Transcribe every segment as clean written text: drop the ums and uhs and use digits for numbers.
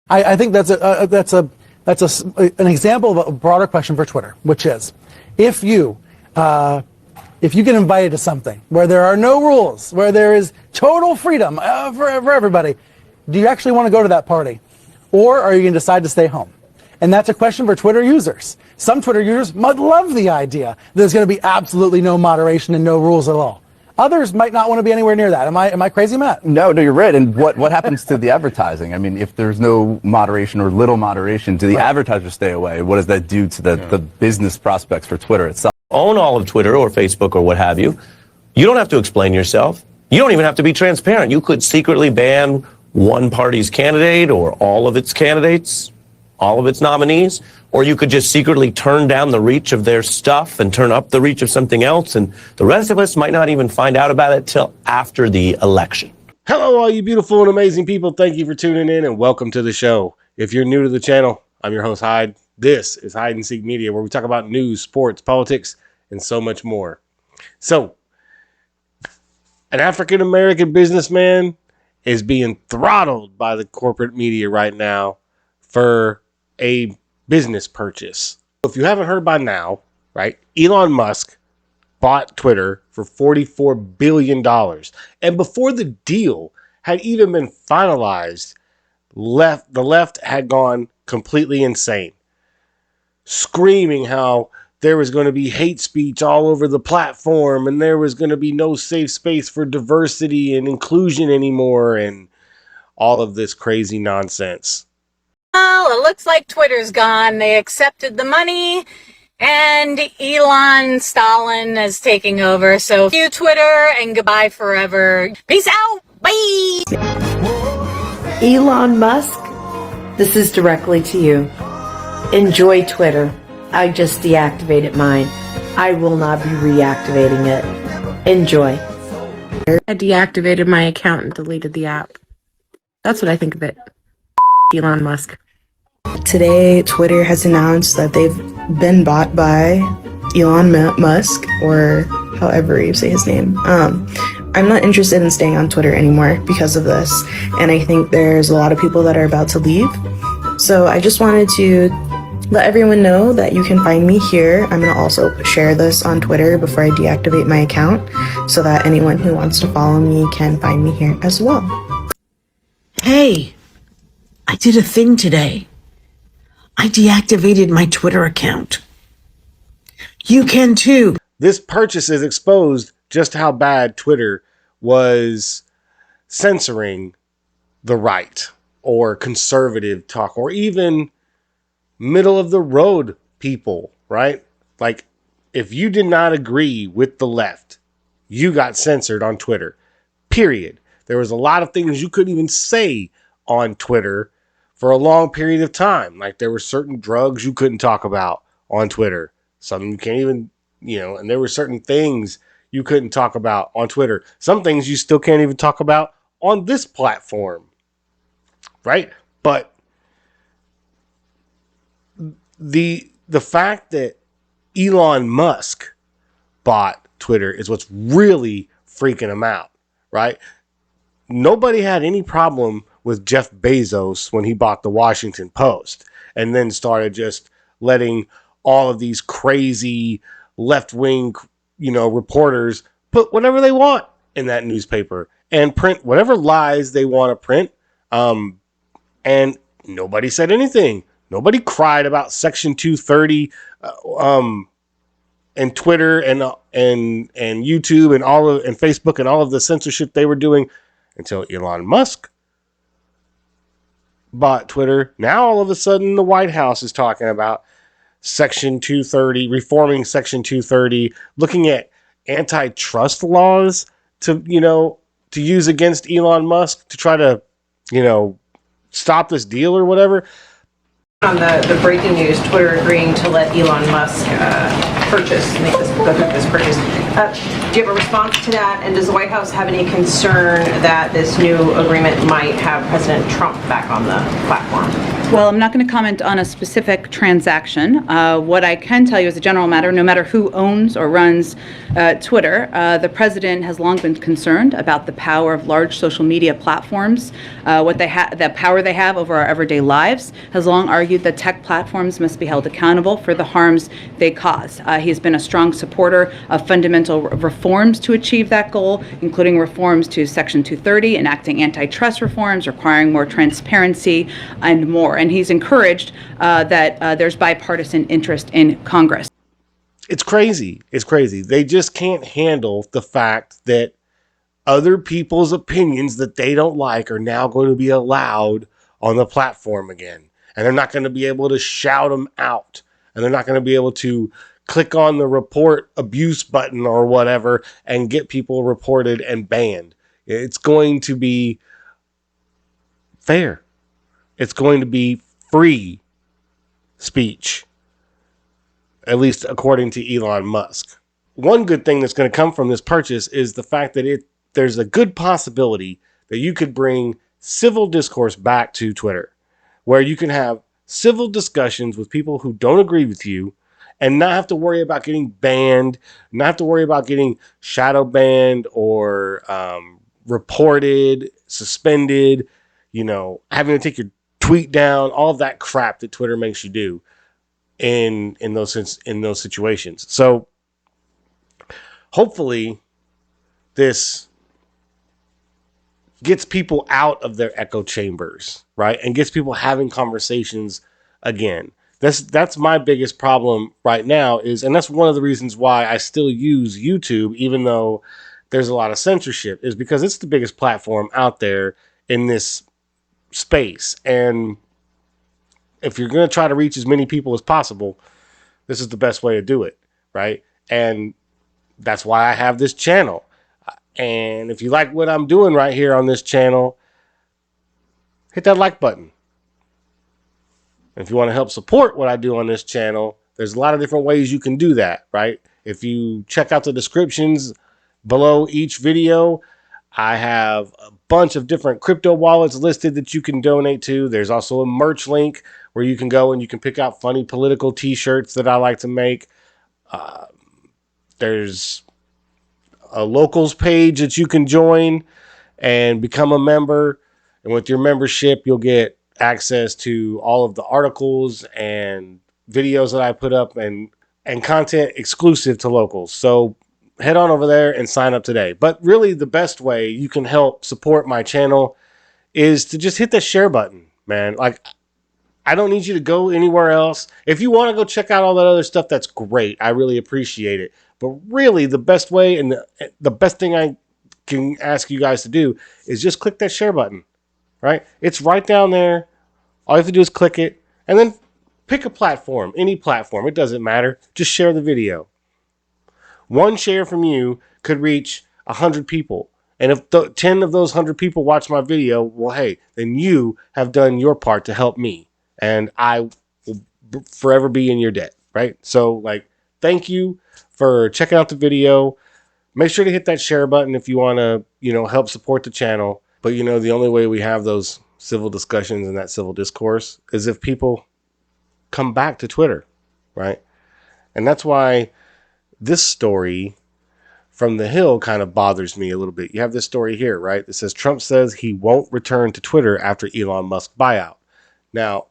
I think that's an example of a broader question for Twitter, which is, if you get invited to something where there are no rules, where there is total freedom for everybody, do you actually want to go to that party? Or are you going to decide to stay home? And that's a question for Twitter users. Some Twitter users might love the idea that there's going to be absolutely no moderation and no rules at all. Others might not want to be anywhere near that. Am I crazy, Matt? No, you're right. And what happens to the advertising? I mean, if there's no moderation or little moderation, do the advertisers stay away? What does that do to the business prospects for Twitter itself? Own all of Twitter or Facebook or what have you. You don't have to explain yourself. You don't even have to be transparent. You could secretly ban one party's candidate or all of its candidates, all of its nominees, or you could just secretly turn down the reach of their stuff and turn up the reach of something else, and the rest of us might not even find out about it till after the election. Hello, all you beautiful and amazing people. Thank you for tuning in and welcome to the show. If you're new to the channel, I'm your host, Hyde. This is Hide and Seek Media, where we talk about news, sports, politics, and so much more. So, an African-American businessman is being throttled by the corporate media right now for a business purchase. If you haven't heard by now, right, Elon Musk bought Twitter for $44 billion. And before the deal had even been finalized, the left had gone completely insane, screaming how there was going to be hate speech all over the platform and there was going to be no safe space for diversity and inclusion anymore and all of this crazy nonsense. Well, it looks like Twitter's gone. They accepted the money, and Elon Stalin is taking over. So, you Twitter, and goodbye forever. Peace out. Bye. Elon Musk, this is directly to you. Enjoy Twitter. I just deactivated mine. I will not be reactivating it. Enjoy. I deactivated my account and deleted the app. That's what I think of it. Elon Musk. Today, Twitter has announced that they've been bought by Elon Musk, or however you say his name. I'm not interested in staying on Twitter anymore because of this, and I think there's a lot of people that are about to leave. So I just wanted to let everyone know that you can find me here. I'm going to also share this on Twitter before I deactivate my account so that anyone who wants to follow me can find me here as well. Hey, I did a thing today. I deactivated my Twitter account. You can too. This purchase has exposed just how bad Twitter was censoring the right or conservative talk or even middle of the road people, right? Like, if you did not agree with the left, you got censored on Twitter, period. There was a lot of things you couldn't even say on Twitter for a long period of time. Like, there were certain drugs you couldn't talk about on Twitter. Some you can't even, and there were certain things you couldn't talk about on Twitter. Some things you still can't even talk about on this platform, right? But the fact that Elon Musk bought Twitter is what's really freaking him out, right? Nobody had any problem with Jeff Bezos when he bought the Washington Post and then started just letting all of these crazy left-wing, reporters put whatever they want in that newspaper and print whatever lies they want to print. And nobody said anything. Nobody cried about Section 230 and Twitter and YouTube and Facebook and all of the censorship they were doing until Elon Musk bought Twitter. Now all of a sudden the White House is talking about Section 230, reforming Section 230, looking at antitrust laws to use against Elon Musk to try to, stop this deal or whatever. On the breaking news, Twitter agreeing to let Elon Musk go through this purchase. Do you have a response to that? And does the White House have any concern that this new agreement might have President Trump back on the platform? Well, I'm not going to comment on a specific transaction. What I can tell you as a general matter, no matter who owns or runs Twitter, the president has long been concerned about the power of large social media platforms, the power they have over our everyday lives, has long argued that tech platforms must be held accountable for the harms they cause. He has been a strong supporter of fundamental reforms to achieve that goal, including reforms to Section 230, enacting antitrust reforms, requiring more transparency, and more. And he's encouraged that there's bipartisan interest in Congress. It's crazy. It's crazy. They just can't handle the fact that other people's opinions that they don't like are now going to be allowed on the platform again. And they're not going to be able to shout them out. And they're not going to be able to click on the report abuse button or whatever and get people reported and banned. It's going to be fair. It's going to be free speech, at least according to Elon Musk. One good thing that's going to come from this purchase is the fact that there's a good possibility that you could bring civil discourse back to Twitter, where you can have civil discussions with people who don't agree with you and not have to worry about getting banned, not have to worry about getting shadow banned or reported, suspended, having to take your tweet down, all of that crap that Twitter makes you do in those situations. So hopefully this gets people out of their echo chambers, right? And gets people having conversations again. That's my biggest problem right now and that's one of the reasons why I still use YouTube, even though there's a lot of censorship, is because it's the biggest platform out there in this space. And if you're going to try to reach as many people as possible, this is the best way to do it, right? And that's why I have this channel. And if you like what I'm doing right here on this channel, hit that like button. If you want to help support what I do on this channel, there's a lot of different ways you can do that, right? If you check out the descriptions below each video, I have a bunch of different crypto wallets listed that you can donate to. There's also a merch link where you can go and you can pick out funny political t-shirts that I like to make. There's a locals page that you can join and become a member. And with your membership, you'll get access to all of the articles and videos that I put up and content exclusive to locals. So head on over there and sign up today. But really the best way you can help support my channel is to just hit the share button, man. Like, I don't need you to go anywhere else. If you want to go check out all that other stuff, that's great. I really appreciate it. But really the best way and the best thing I can ask you guys to do is just click that share button, right? It's right down there. All you have to do is click it and then pick a platform, any platform. It doesn't matter. Just share the video. One share from you could reach 100 people. And if 10 of those 100 people watch my video, well, hey, then you have done your part to help me. And I will forever be in your debt, right? So, thank you for checking out the video. Make sure to hit that share button if you want to, help support the channel. But, the only way we have those civil discussions and that civil discourse is if people come back to Twitter, right? And that's why this story from the Hill kind of bothers me a little bit. You have this story here, right? It says Trump says he won't return to Twitter after Elon Musk buyout. Now,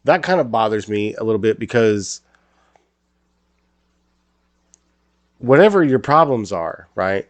that kind of bothers me a little bit because whatever your problems are, right?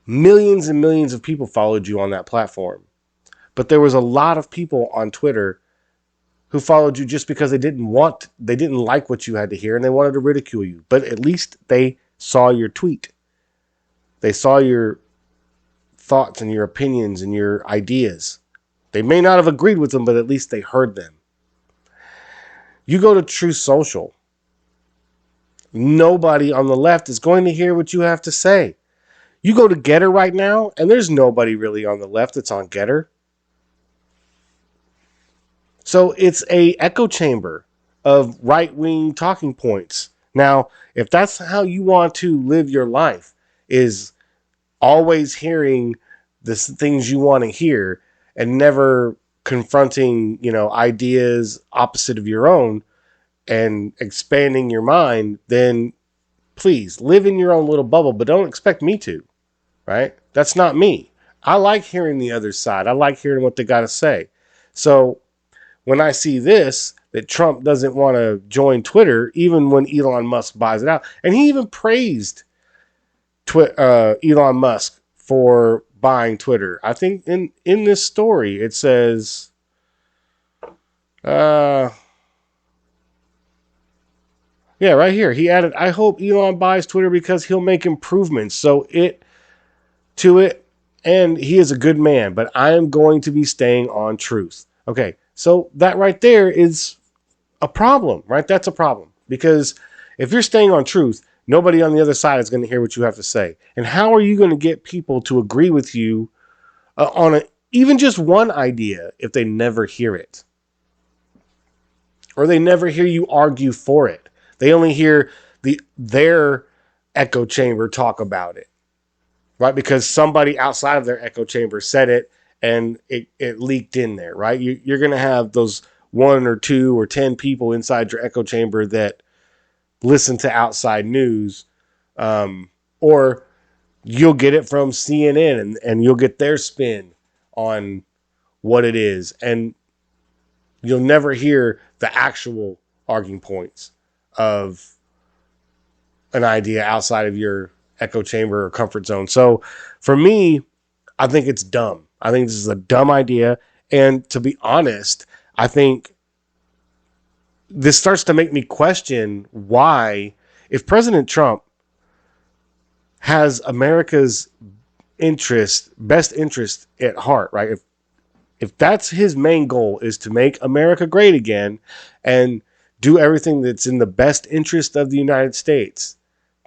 Millions and millions of people followed you on that platform. But there was a lot of people on Twitter who followed you just because they didn't like what you had to hear and they wanted to ridicule you. But at least they saw your tweet. They saw your thoughts and your opinions and your ideas. They may not have agreed with them, but at least they heard them. You go to True Social. Nobody on the left is going to hear what you have to say. You go to Getter right now, and there's nobody really on the left that's on Getter. So it's a echo chamber of right-wing talking points. Now, if that's how you want to live your life, is always hearing the things you want to hear and never confronting, ideas opposite of your own and expanding your mind, then please live in your own little bubble, but don't expect me to, right? That's not me. I like hearing the other side. I like hearing what they got to say. So when I see this, that Trump doesn't want to join Twitter, even when Elon Musk buys it out, and he even praised Elon Musk for buying Twitter. I think in this story, it says, yeah, right here. He added, I hope Elon buys Twitter because he'll make improvements to it. And he is a good man, but I am going to be staying on truth. Okay. So that right there is a problem, right? That's a problem, because if you're staying on truth, nobody on the other side is going to hear what you have to say. And how are you going to get people to agree with you on even just one idea if they never hear it? Or they never hear you argue for it. They only hear their echo chamber talk about it, right? Because somebody outside of their echo chamber said it and it leaked in there, right? You're going to have those 1 or 2 or 10 people inside your echo chamber that listen to outside news, or you'll get it from CNN and you'll get their spin on what it is. And you'll never hear the actual arguing points of an idea outside of your echo chamber or comfort zone. So for me, I think it's dumb. I think this is a dumb idea. And to be honest, I think this starts to make me question why, if President Trump has America's best interest at heart, right? If that's his main goal, is to make America great again and do everything that's in the best interest of the United States,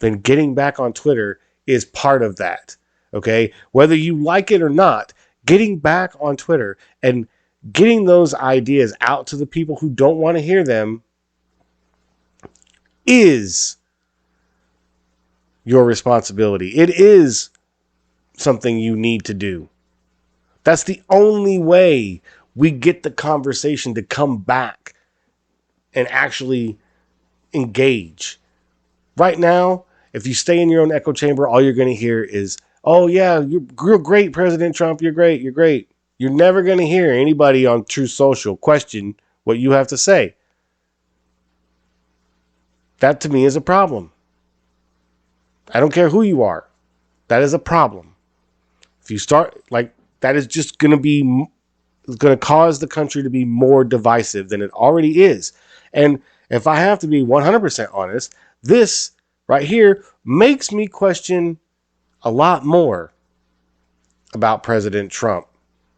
then getting back on Twitter is part of that. Okay? Whether you like it or not, getting back on Twitter and getting those ideas out to the people who don't want to hear them is your responsibility. It is something you need to do. That's the only way we get the conversation to come back and actually engage. Right now, if you stay in your own echo chamber, all you're going to hear is, oh yeah, you're great, President Trump. You're great. You're great. You're never going to hear anybody on True Social question what you have to say. That to me is a problem. I don't care who you are. That is a problem. If you start that is just going to cause the country to be more divisive than it already is. And if I have to be 100% honest, this right here makes me question a lot more about President Trump.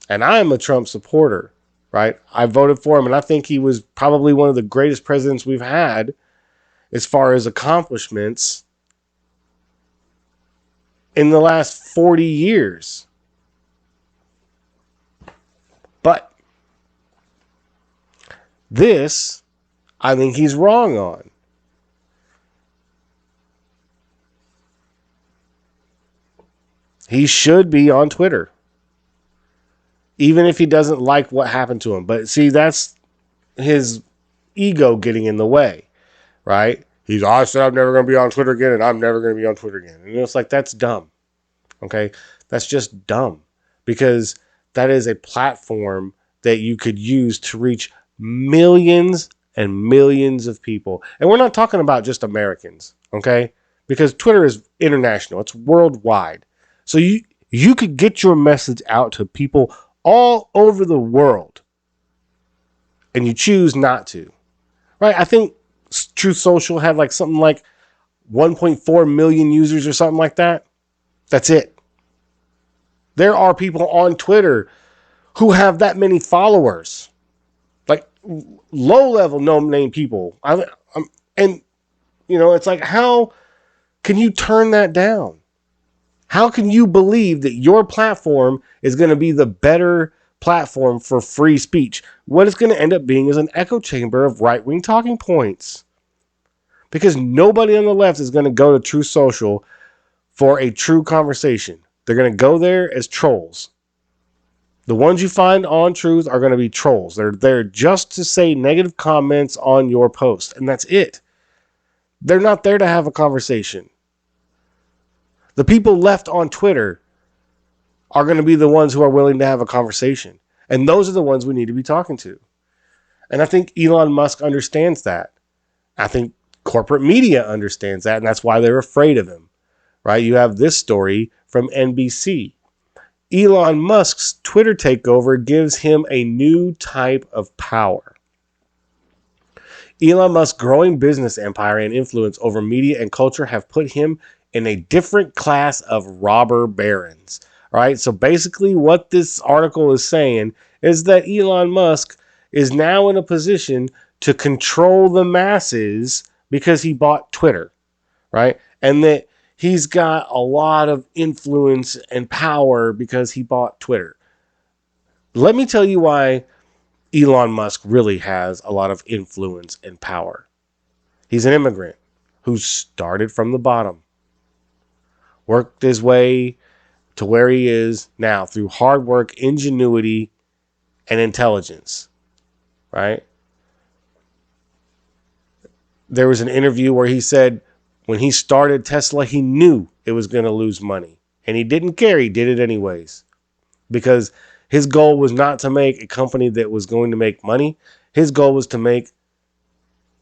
And I am a Trump supporter, right? I voted for him, and I think he was probably one of the greatest presidents we've had as far as accomplishments in the last 40 years. But this, I think he's wrong on. He should be on Twitter, even if he doesn't like what happened to him. But see, that's his ego getting in the way, right? I said I'm never going to be on Twitter again, and I'm never going to be on Twitter again. And it's like, that's dumb. Okay? That's just dumb, because that is a platform that you could use to reach millions and millions of people. And we're not talking about just Americans, okay? Because Twitter is international. It's worldwide. So you could get your message out to people all over the world, and you choose not to, right? I think Truth Social had something like 1.4 million users or something like that. That's it. There are people on Twitter who have that many followers, low-level no-name people. And it's like, how can you turn that down? How can you believe that your platform is going to be the better platform for free speech? What it's going to end up being is an echo chamber of right-wing talking points. Because nobody on the left is going to go to True Social for a true conversation. They're going to go there as trolls. The ones you find on Truth are going to be trolls. They're there just to say negative comments on your post, and that's it. They're not there to have a conversation. The people left on Twitter are going to be the ones who are willing to have a conversation. And those are the ones we need to be talking to. And I think Elon Musk understands that. I think corporate media understands that, and that's why they're afraid of him. Right? You have this story from NBC. Elon Musk's Twitter takeover gives him a new type of power. Elon Musk's growing business empire and influence over media and culture have put him in a different class of robber barons. Right? So basically what this article is saying is that Elon Musk is now in a position to control the masses because he bought Twitter. Right? And that he's got a lot of influence and power because he bought Twitter. Let me tell you why Elon Musk really has a lot of influence and power. He's an immigrant who started from the bottom, worked his way to where he is now through hard work, ingenuity, and intelligence. Right? There was an interview where he said, when he started Tesla, he knew it was going to lose money. And he didn't care. He did it anyways. Because his goal was not to make a company that was going to make money. His goal was to make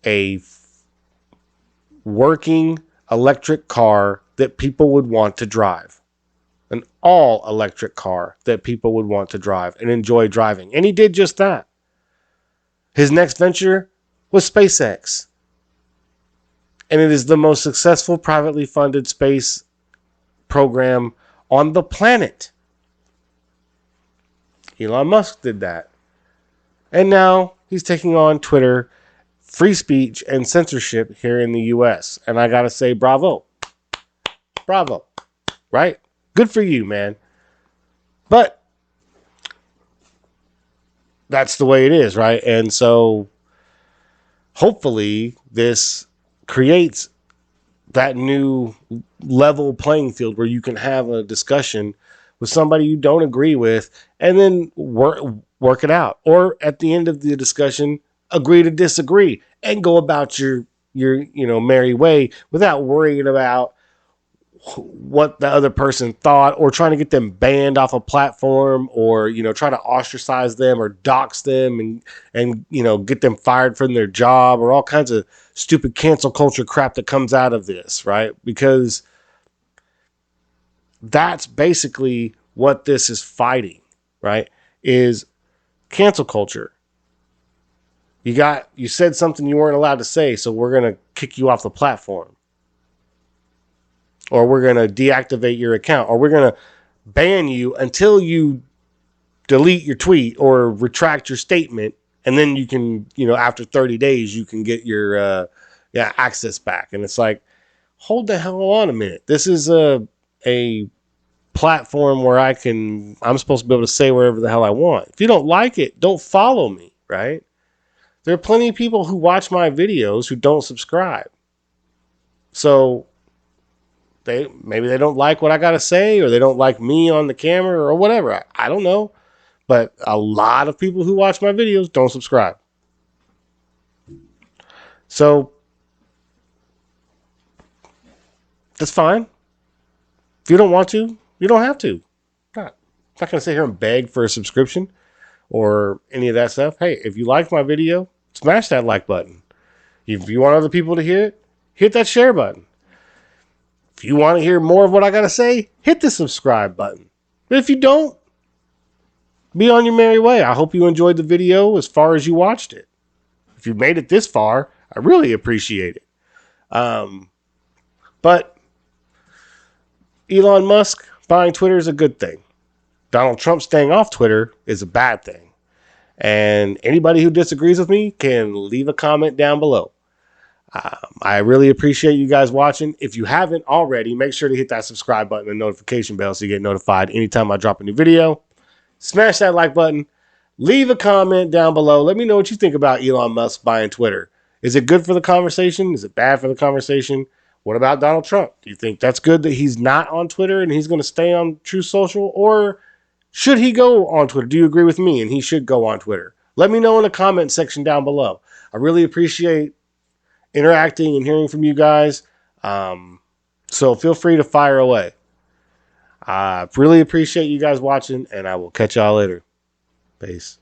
a working electric car that people would want to drive. An all-electric car that people would want to drive and enjoy driving. And he did just that. His next venture was SpaceX. And it is the most successful privately funded space program on the planet. Elon Musk did that. And now he's taking on Twitter, free speech, and censorship here in the US. And I got to say, bravo. Bravo. Right? Good for you, man. But that's the way it is, right? And so hopefully this creates that new level playing field where you can have a discussion with somebody you don't agree with and then work it out. Or at the end of the discussion, agree to disagree and go about your merry way without worrying about what the other person thought or trying to get them banned off a platform or, try to ostracize them or dox them and get them fired from their job or all kinds of stupid cancel culture crap that comes out of this, right? Because that's basically what this is fighting, right? Is cancel culture. You said something you weren't allowed to say, so we're going to kick you off the platform. Or we're going to deactivate your account, or we're going to ban you until you delete your tweet or retract your statement. And then you can, after 30 days, you can get your access back. And it's like, hold the hell on a minute. This is a platform where I'm supposed to be able to say wherever the hell I want. If you don't like it, don't follow me, right? There are plenty of people who watch my videos who don't subscribe. So maybe they don't like what I got to say, or they don't like me on the camera or whatever. I don't know. But a lot of people who watch my videos don't subscribe. So that's fine. If you don't want to, you don't have to. I'm not going to sit here and beg for a subscription or any of that stuff. Hey, if you like my video, smash that like button. If you want other people to hear it, hit that share button. If you want to hear more of what I got to say, hit the subscribe button. But if you don't, be on your merry way. I hope you enjoyed the video as far as you watched it. If you made it this far, I really appreciate it. But Elon Musk buying Twitter is a good thing. Donald Trump staying off Twitter is a bad thing. And anybody who disagrees with me can leave a comment down below. I really appreciate you guys watching. If you haven't already, make sure to hit that subscribe button and notification bell so you get notified anytime I drop a new video. Smash that like button. Leave a comment down below. Let me know what you think about Elon Musk buying Twitter. Is it good for the conversation? Is it bad for the conversation? What about Donald Trump? Do you think that's good that he's not on Twitter and he's going to stay on Truth Social? Or Should he go on Twitter? Do you agree with me and he should go on Twitter? Let me know in the comment section down below. I really appreciate interacting and hearing from you guys. So feel free to fire away. I really appreciate you guys watching, and I will catch y'all later. Peace.